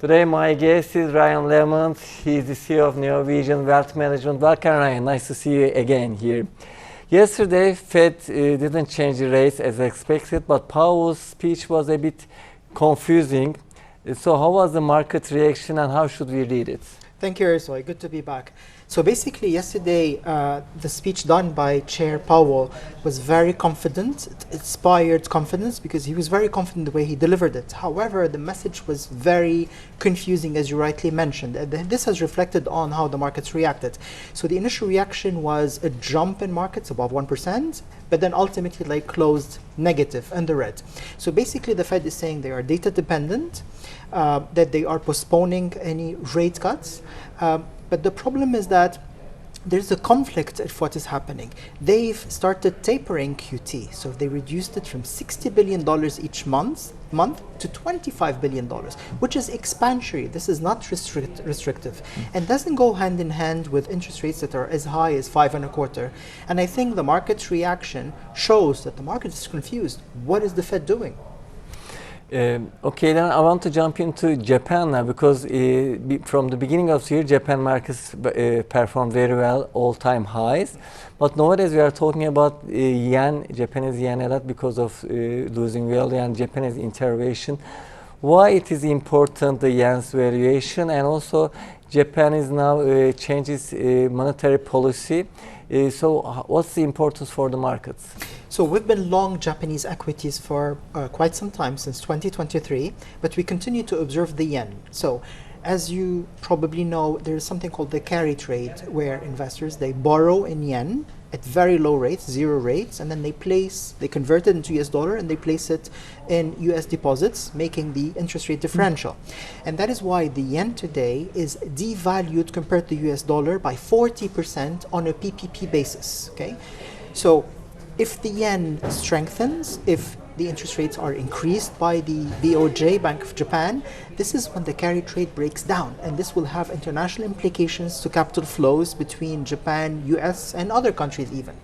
Today my guest is Ryan Lemons. He's the CEO of Norwegian Wealth Management. Welcome, Ryan. Nice to see you again here. Yesterday, Fed didn't change the rates as expected, but Powell's speech was a bit confusing. So how was the market reaction and how should we read it? Thank you, Ersoy. Good to be back. So basically, yesterday, the speech done by Chair Powell was very confident. It inspired confidence because he was very confident the way he delivered it. However, the message was very confusing, as you rightly mentioned. This has reflected on how the markets reacted. So the initial reaction was a jump in markets above 1%, but then ultimately closed negative in the red. So basically, the Fed is saying they are data dependent, that they are postponing any rate cuts. But the problem is that there's a conflict of what is happening. They've started tapering QT, so they reduced it from $60 billion each month to $25 billion, which is expansionary. This is not restrictive, and doesn't go hand in hand with interest rates that are as high as 5.25. And I think the market's reaction shows that the market is confused. What is the Fed doing? Okay, then I want to jump into Japan now because from the beginning of the year, Japan markets performed very well, all-time highs. But nowadays we are talking about yen, Japanese yen a lot because of losing value and Japanese intervention. Why it is important, the yen's valuation, and also Japan is now changes monetary policy. So what's the importance for the markets? So we've been long Japanese equities for quite some time, since 2023, but we continue to observe the yen. So as you probably know, there is something called the carry trade, where investors, they borrow in yen at very low rates, 0 rates, and then they convert it into US dollar and they place it in US deposits, making the interest rate differential. And that is why the yen today is devalued compared to US dollar by 40% on a PPP basis, okay? So if the yen strengthens, if the interest rates are increased by the BOJ, Bank of Japan, this is when the carry trade breaks down, and this will have international implications to capital flows between Japan, US, and other countries even.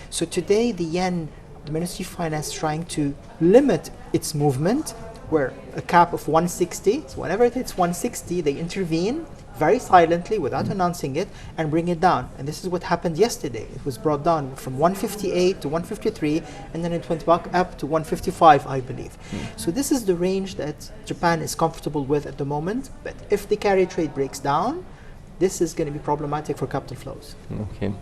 So today, the yen, the Ministry of Finance is trying to limit its movement, where a cap of 160, so whenever it hits 160, they intervene very silently without announcing it and bring it down. And this is what happened yesterday. It was brought down from 158 to 153, and then it went back up to 155, I believe. So this is the range that Japan is comfortable with at the moment. But if the carry trade breaks down, this is going to be problematic for capital flows. Okay.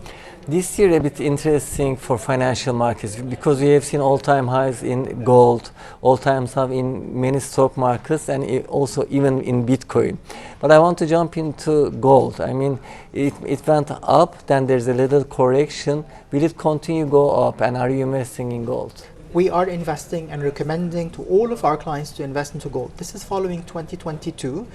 This year a bit interesting for financial markets because we have seen all-time highs in gold, all-time highs in many stock markets, and also even in Bitcoin. But I want to jump into gold. I mean, it went up, then there's a little correction. Will it continue to go up, and are you investing in gold? We are investing and recommending to all of our clients to invest into gold. This is following 2022,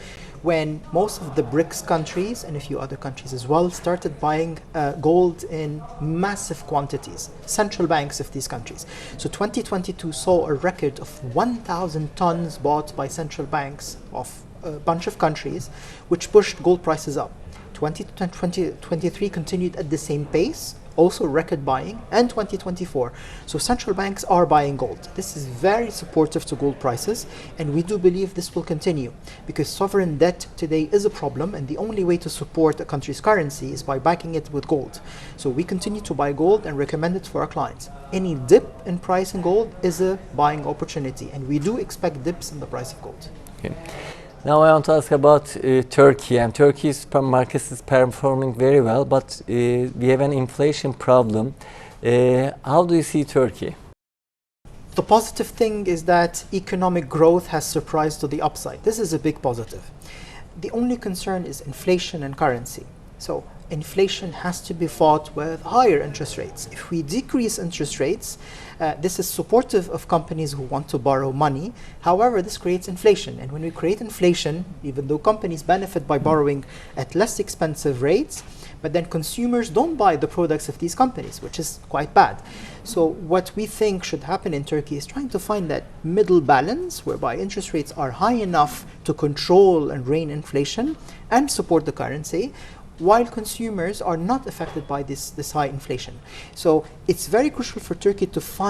when most of the BRICS countries and a few other countries as well started buying gold in massive quantities, central banks of these countries. So 2022 saw a record of 1,000 tons bought by central banks of a bunch of countries, which pushed gold prices up. 2023 continued at the same pace, also record buying, and 2024. So central banks are buying gold. This is very supportive to gold prices, and we do believe this will continue because sovereign debt today is a problem, and the only way to support a country's currency is by backing it with gold. So we continue to buy gold and recommend it for our clients. Any dip in price in gold is a buying opportunity, and we do expect dips in the price of gold. Okay. Now I want to ask about Turkey, and Turkey's market is performing very well, but we have an inflation problem. How do you see Turkey? The positive thing is that economic growth has surprised to the upside. This is a big positive. The only concern is inflation and currency. So inflation has to be fought with higher interest rates. If we decrease interest rates, this is supportive of companies who want to borrow money. However, this creates inflation. And when we create inflation, even though companies benefit by borrowing at less expensive rates, but then consumers don't buy the products of these companies, which is quite bad. So what we think should happen in Turkey is trying to find that middle balance whereby interest rates are high enough to control and rein inflation and support the currency, while consumers are not affected by this high inflation. So it's very crucial for Turkey to find